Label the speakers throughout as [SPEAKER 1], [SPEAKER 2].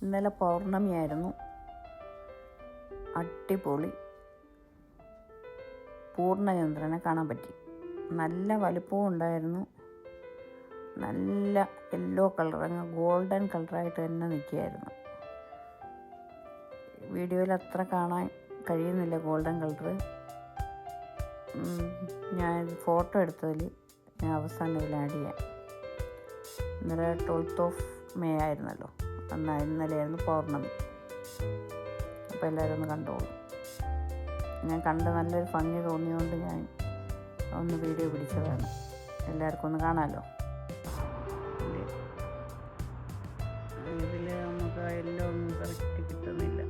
[SPEAKER 1] ഇന്നലെ പൗർണമിയായിരുന്നു. അടിപൊളി പൂർണ്ണചന്ദ്രനെ കാണാൻ പറ്റി. നല്ല വലുപ്പവും ഉണ്ടായിരുന്നു. നല്ല യെല്ലോ കളർ, അങ്ങ് ഗോൾഡൻ കളറായിട്ട് തന്നെ നിൽക്കുകയായിരുന്നു. വീഡിയോയിൽ അത്ര കാണാൻ കഴിയുന്നില്ല ഗോൾഡൻ കളറ്. ഞാൻ ഫോട്ടോ എടുത്തതിൽ ഞാൻ അവസാനം ഇതിൽ ആഡ് ചെയ്യാം. ഇന്നലെ 12th of May ആയിരുന്നല്ലോ, ഇന്നലെയായിരുന്നു പൗർണമി. അപ്പോൾ എല്ലാവരും ഒന്ന് കണ്ടോളൂ. ഞാൻ കണ്ട് നല്ലൊരു ഭംഗി തോന്നിയതുകൊണ്ട് ഞാൻ ഒന്ന് വീഡിയോ പിടിച്ചതാണ്. എല്ലാവർക്കും ഒന്ന് കാണാമല്ലോ. ഇതിൽ നമുക്ക് എല്ലാം ഒന്നും കറക്റ്റ് കിട്ടുന്നില്ല.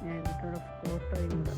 [SPEAKER 1] ഞാൻ ഇതിലൂടെ ഫോട്ടോയും കൂടെ